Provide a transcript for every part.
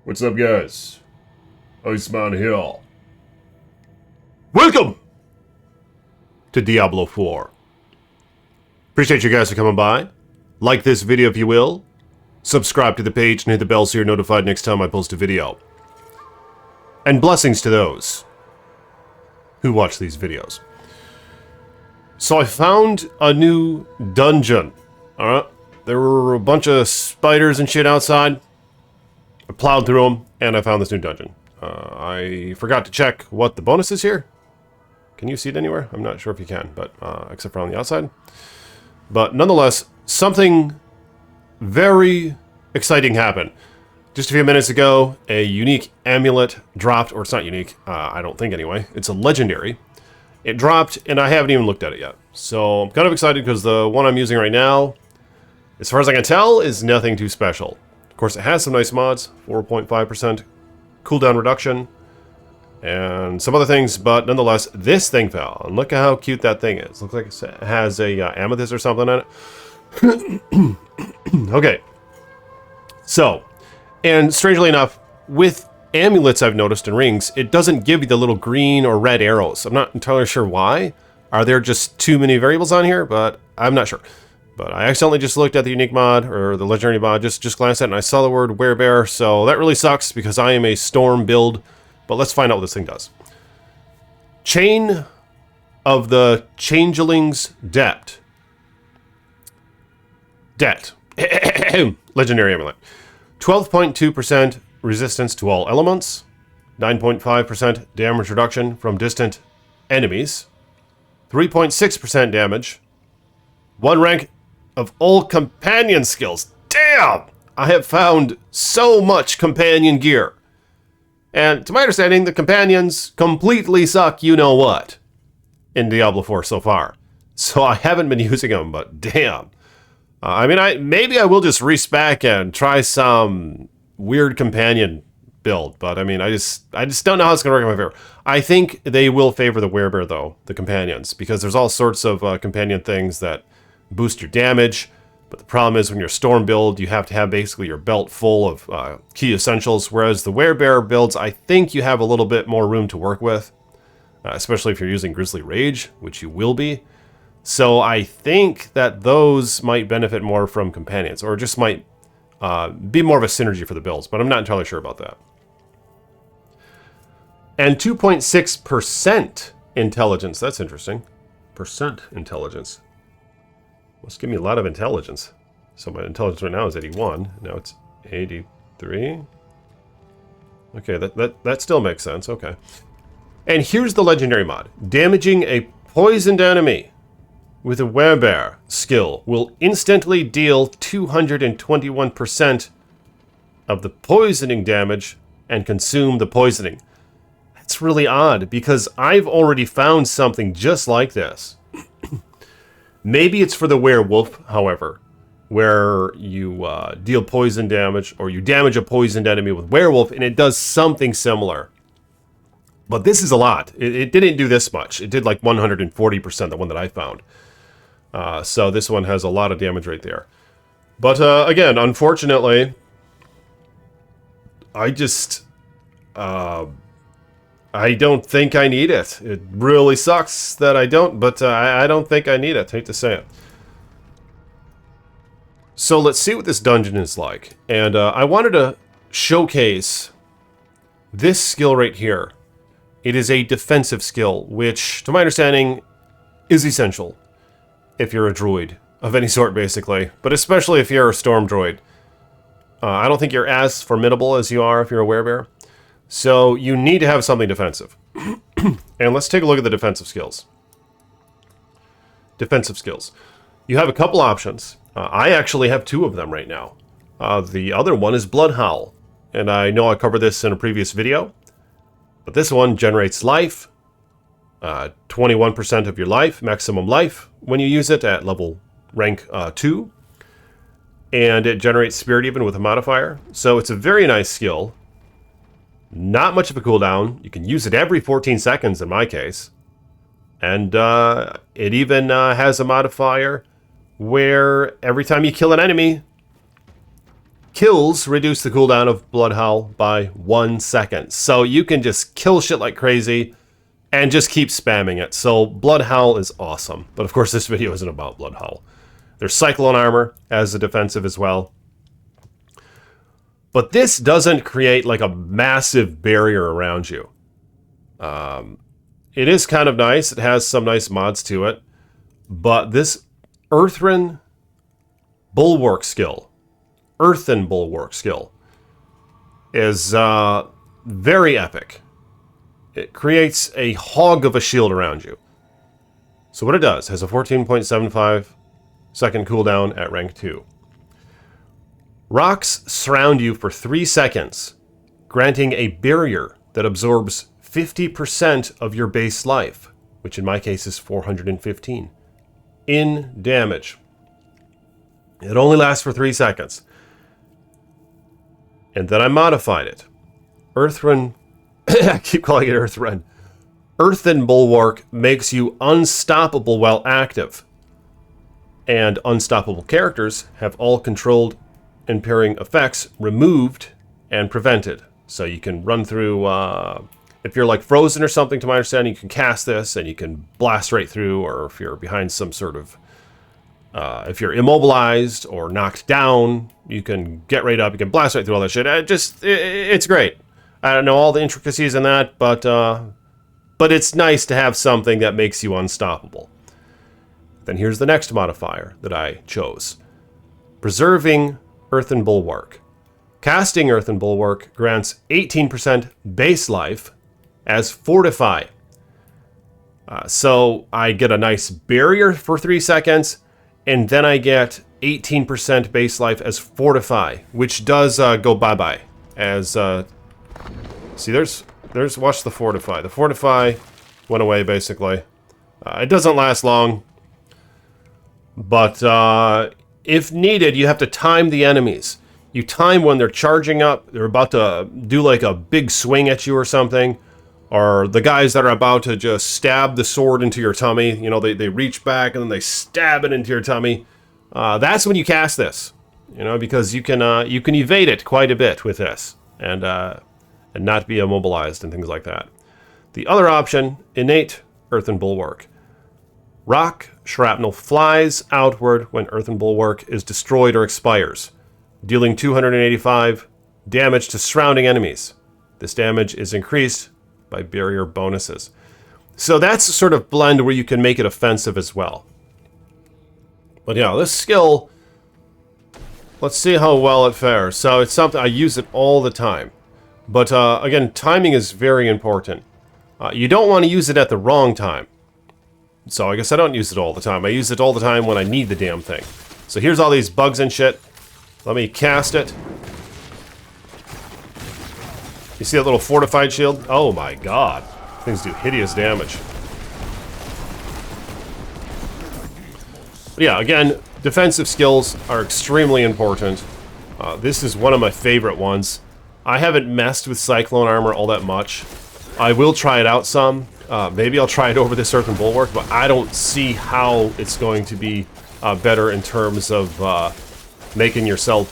What's up, guys? Iceman here. Welcome to Diablo 4. Appreciate you guys for coming by. Like this video if you will. Subscribe to the page and hit the bell so you're notified next time I post a video. And blessings to those who watch these videos. So I found a new dungeon. Alright? There were a bunch of spiders and shit outside. I plowed through them and I found this new dungeon. I forgot to check what the bonus is here. Can you see it anywhere? I'm not sure if you can, but except for on the outside. But nonetheless, something very exciting happened. Just a few minutes ago, a unique amulet dropped, or it's not unique, I don't think anyway. It's a legendary. It dropped, and I haven't even looked at it yet. So I'm kind of excited because the one I'm using right now, as far as I can tell, is nothing too special. Of course, it has some nice mods, 4.5% cooldown reduction, and some other things, but nonetheless, this thing fell. And look at how cute that thing is. Looks like it has a amethyst or something on it. Okay. So, and strangely enough, with amulets I've noticed in rings, it doesn't give you the little green or red arrows. I'm not entirely sure why. Are there just too many variables on here? But I'm not sure. But I accidentally just looked at the unique mod, or the legendary mod, just glanced at it, and I saw the word werebear, so that really sucks because I am a storm build. But let's find out what this thing does. Chain of the Changeling's Debt. Legendary amulet. 12.2% resistance to all elements. 9.5% damage reduction from distant enemies. 3.6% damage. 1 rank of all companion skills. Damn! I have found so much companion gear. And to my understanding, the companions completely suck you-know-what in Diablo 4 so far. So I haven't been using them, but damn. Maybe I will just respec and try some weird companion build, but I just don't know how it's going to work in my favor. I think they will favor the werebear, though, the companions, because there's all sorts of companion things that boost your damage. But the problem is when you're storm build, you have to have basically your belt full of key essentials, whereas the werebear builds, I think you have a little bit more room to work with, especially if you're using Grizzly Rage, which you will be. So I think that those might benefit more from companions, or just might be more of a synergy for the builds, but I'm not entirely sure about that. And 2.6% intelligence, that's interesting. Percent intelligence. Must give me a lot of intelligence. So my intelligence right now is 81. Now it's 83. Okay, that still makes sense. Okay. And here's the legendary mod. Damaging a poisoned enemy with a werebear skill will instantly deal 221% of the poisoning damage and consume the poisoning. That's really odd because I've already found something just like this. Maybe it's for the werewolf, however, where you deal poison damage, or you damage a poisoned enemy with werewolf, and it does something similar. But this is a lot. It didn't do this much. It did like 140%, the one that I found. So this one has a lot of damage right there. But again, unfortunately, I don't think I need it. It really sucks that I don't, but I don't think I need it. I hate to say it. So let's see what this dungeon is like. And I wanted to showcase this skill right here. It is a defensive skill, which, to my understanding, is essential if you're a druid of any sort, basically. But especially if you're a storm druid. I don't think you're as formidable as you are if you're a werebear. So you need to have something defensive. And let's take a look at the defensive skills. Defensive skills. You have a couple options. I actually have 2 of them right now. The other one is Blood Howl. And I know I covered this in a previous video. But this one generates life. 21% of your life, maximum life, when you use it at level rank 2. And it generates Spirit Even with a modifier. So it's a very nice skill. Not much of a cooldown. You can use it every 14 seconds in my case. And it even has a modifier where every time you kill an enemy, Kills reduce the cooldown of Blood Howl by 1 second. So you can just kill shit like crazy and just keep spamming it. So Blood Howl is awesome. But of course this video isn't about Blood Howl. There's Cyclone Armor as a defensive as well. But this doesn't create like a massive barrier around you. It is kind of nice. It has some nice mods to it. But this Earthen Bulwark skill is very epic. It creates a hog of a shield around you. So what it does, has a 14.75 second cooldown at rank 2. Rocks surround you for 3 seconds, granting a barrier that absorbs 50% of your base life, which in my case is 415, in damage. It only lasts for 3 seconds. And then I modified it. Earthen, I keep calling it Earthen. Earthen Bulwark makes you unstoppable while active. And unstoppable characters have all controlled impairing effects removed and prevented. So you can run through, if you're like frozen or something, to my understanding, you can cast this and you can blast right through, or if you're behind some sort of, if you're immobilized or knocked down, you can get right up, you can blast right through all that shit. It's great. I don't know all the intricacies in that, but it's nice to have something that makes you unstoppable. Then here's the next modifier that I chose. Preserving Earthen Bulwark. Casting Earthen Bulwark grants 18% base life as Fortify. So I get a nice barrier for 3 seconds, and then I get 18% base life as Fortify, which does go bye-bye. As, see, there's, watch the Fortify. The Fortify went away, basically. It doesn't last long, but if needed, you have to time the enemies. You time when they're charging up, they're about to do like a big swing at you or something, or the guys that are about to just stab the sword into your tummy. You know, they reach back and then they stab it into your tummy. That's when you cast this, you know, because you can evade it quite a bit with this, and not be immobilized and things like that. The other option, innate Earthen Bulwark. Rock shrapnel flies outward when Earthen Bulwark is destroyed or expires, dealing 285 damage to surrounding enemies. This damage is increased by barrier bonuses. So that's a sort of blend where you can make it offensive as well. But yeah, this skill, let's see how well it fares. So it's something, I use it all the time. But again, timing is very important. You don't want to use it at the wrong time. So I guess I don't use it all the time. I use it all the time when I need the damn thing. So here's all these bugs and shit. Let me cast it. You see that little fortified shield? Oh my god. Things do hideous damage. But yeah, again, defensive skills are extremely important. This is one of my favorite ones. I haven't messed with Cyclone Armor all that much. I will try it out some. Maybe I'll try it over this Earthen Bulwark, but I don't see how it's going to be better in terms of making yourself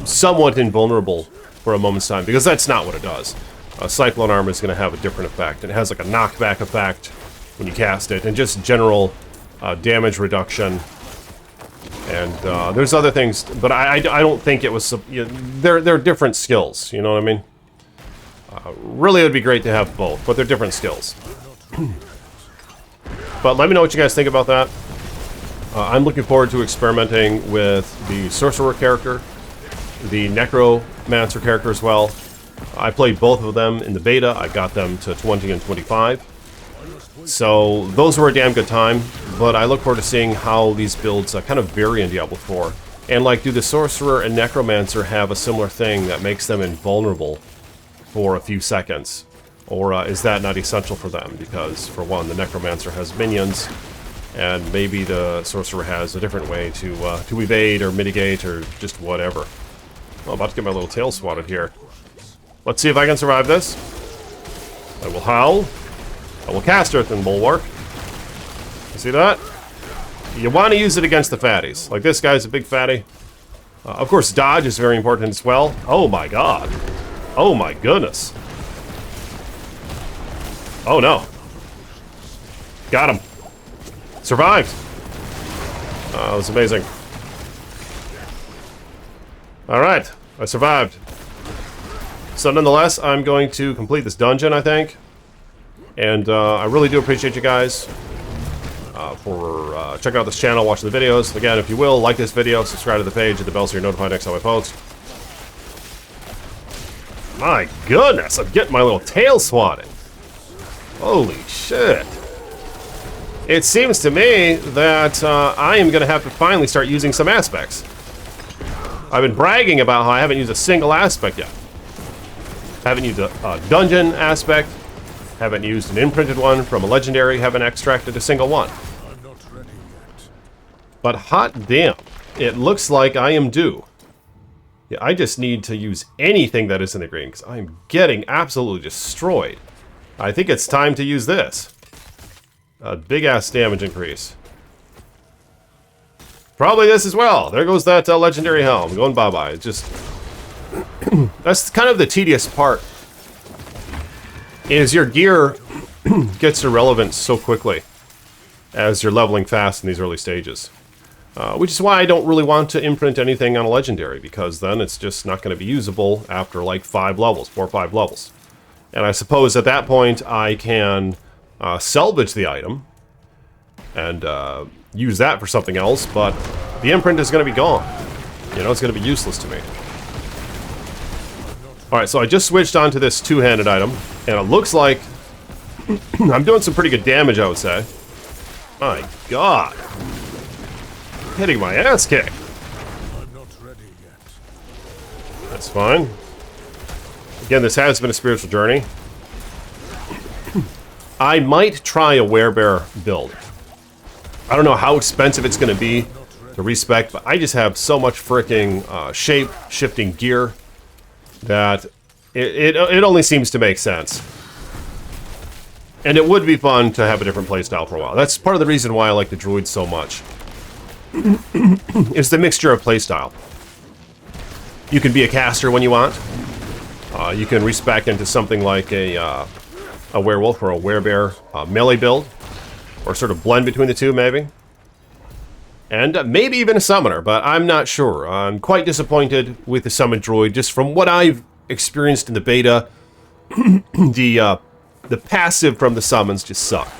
somewhat invulnerable for a moment's time, because that's not what it does. Cyclone Armor is going to have a different effect. It has like a knockback effect when you cast it, and just general damage reduction. And there's other things, but I don't think it was... they're different skills, you know what I mean? Really, it would be great to have both, but they're different skills. But let me know what you guys think about that. I'm looking forward to experimenting with the Sorcerer character, the Necromancer character as well. I played both of them in the beta. I got them to 20 and 25. So those were a damn good time, but I look forward to seeing how these builds kind of vary in Diablo 4. And like, do the Sorcerer and Necromancer have a similar thing that makes them invulnerable for a few seconds? Or is that not essential for them? Because, for one, the Necromancer has minions, and maybe the Sorcerer has a different way to evade or mitigate or just whatever. I'm about to get my little tail swatted here. Let's see if I can survive this. I will howl. I will cast Earthen Bulwark. You see that? You want to use it against the fatties. Like, this guy's a big fatty. Of course, dodge is very important as well. Oh my god. Oh my goodness. Oh no. Got him. Survived. That was amazing. Alright, I survived. So nonetheless, I'm going to complete this dungeon, I think. And I really do appreciate you guys for checking out this channel, watching the videos. Again, if you will, like this video, subscribe to the page, hit the bell so you're notified next time I post. My goodness, I'm getting my little tail swatted. Holy shit. It seems to me that I am going to have to finally start using some aspects. I've been bragging about how I haven't used a single aspect yet. Haven't used a dungeon aspect. Haven't used an imprinted one from a legendary. Haven't extracted a single one. I'm not ready yet. But hot damn, it looks like I am due. Yeah, I just need to use anything that is in the green because I'm getting absolutely destroyed. I think it's time to use this. A big-ass damage increase. Probably this as well. There goes that legendary helm. Going bye-bye. It's just... that's kind of the tedious part. Is your gear gets irrelevant so quickly as you're leveling fast in these early stages. Which is why I don't really want to imprint anything on a legendary, because then it's just not going to be usable after like 5 levels, 4 or 5 levels. And I suppose at that point I can salvage the item and use that for something else, but the imprint is going to be gone. You know, it's going to be useless to me. Alright, so I just switched onto this two-handed item, and it looks like I'm doing some pretty good damage, I would say. My god. Hitting my ass kick. I'm not ready yet. That's fine. Again, this has been a spiritual journey. I might try a werebear build. I don't know how expensive it's going to be to respec, but I just have so much freaking shape-shifting gear that it only seems to make sense. And it would be fun to have a different playstyle for a while. That's part of the reason why I like the Druid so much. It's the mixture of playstyle. You can be a caster when you want. You can respec into something like a werewolf or a werebear melee build. Or sort of blend between the two, maybe. And maybe even a summoner, but I'm not sure. I'm quite disappointed with the summon druid, just from what I've experienced in the beta. The passive from the summons just suck.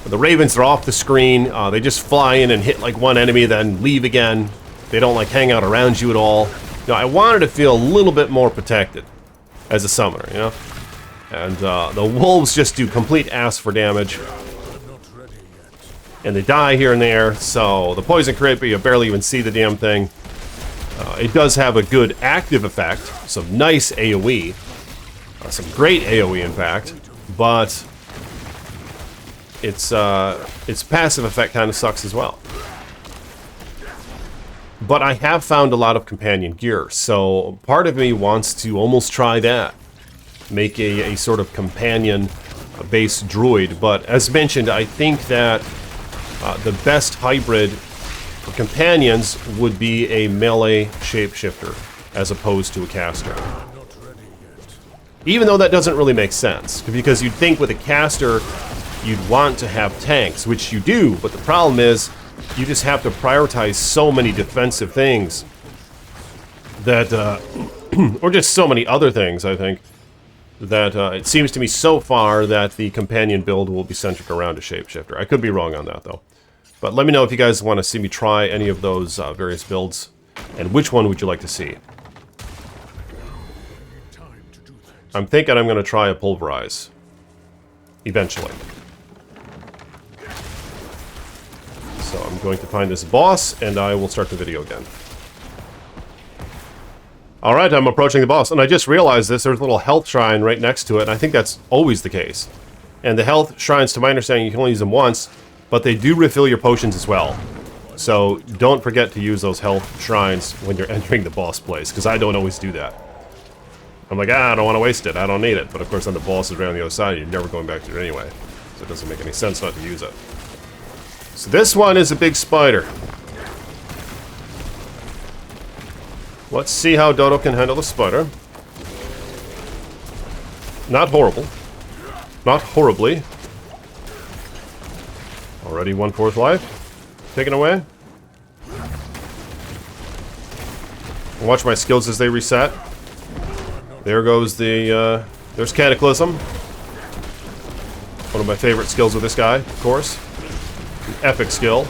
The ravens are off the screen. They just fly in and hit like one enemy, then leave again. They don't like hang out around you at all. You know, I wanted to feel a little bit more protected as a summoner, you know? And the wolves just do complete ass for damage. And they die here and there, so the poison creeper, you barely even see the damn thing. It does have a good active effect, some nice AoE. Some great AoE, in fact. But its passive effect kind of sucks as well. But I have found a lot of companion gear, so part of me wants to almost try that. Make a sort of companion-based druid, but as mentioned, I think that the best hybrid for companions would be a melee shapeshifter as opposed to a caster. Even though that doesn't really make sense, because you'd think with a caster you'd want to have tanks, which you do, but the problem is you just have to prioritize so many defensive things that, or just so many other things, I think, that it seems to me so far that the companion build will be centered around a shapeshifter. I could be wrong on that, though. But let me know if you guys want to see me try any of those various builds, and which one would you like to see? I'm thinking I'm going to try a pulverize. Eventually. So I'm going to find this boss, and I will start the video again. Alright, I'm approaching the boss, and I just realized this. There's a little health shrine right next to it, and I think that's always the case. And the health shrines, to my understanding, you can only use them once, but they do refill your potions as well. So don't forget to use those health shrines when you're entering the boss place, because I don't always do that. I'm like, I don't want to waste it, I don't need it. But of course then the boss is right on the other side, and you're never going back to it anyway. So it doesn't make any sense not to use it. So this one is a big spider. Let's see how Dodo can handle the spider. Not horrible. Not horribly. Already 1/4 life. Taken away. Watch my skills as they reset. There goes the, there's Cataclysm. One of my favorite skills with this guy, of course. An epic skill.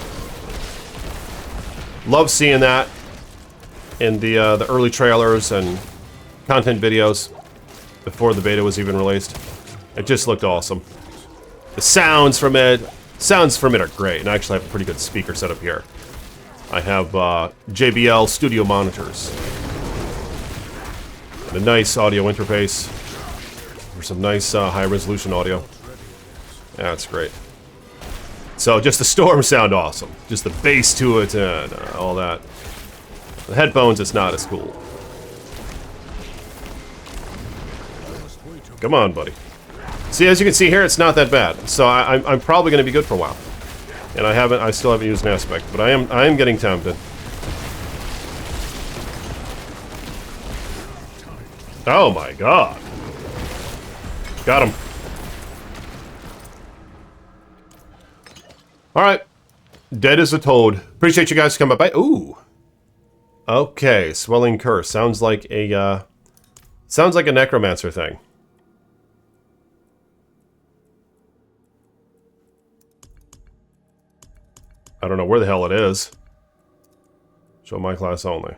Love seeing that in the early trailers and content videos before the beta was even released. It just looked awesome. The sounds from it are great, and I actually have a pretty good speaker setup here. I have JBL studio monitors and a nice audio interface for some nice high-resolution audio. Yeah, that's great. So just the storms sound awesome. Just the bass to it and all that. The headphones, it's not as cool. Come on, buddy. See, as you can see here, it's not that bad. So I'm probably going to be good for a while. And I still haven't used an aspect, but I am getting tempted. Oh my god. Got him. Alright. Dead as a toad. Appreciate you guys coming by. Ooh. Okay, Swelling Curse. Sounds like a necromancer thing. I don't know where the hell it is. Show my class only.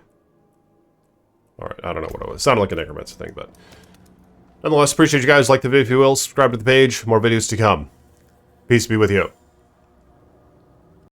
Alright, I don't know what it was. It sounded like a necromancer thing, but... Nonetheless, appreciate you guys. Like the video if you will. Subscribe to the page. More videos to come. Peace be with you.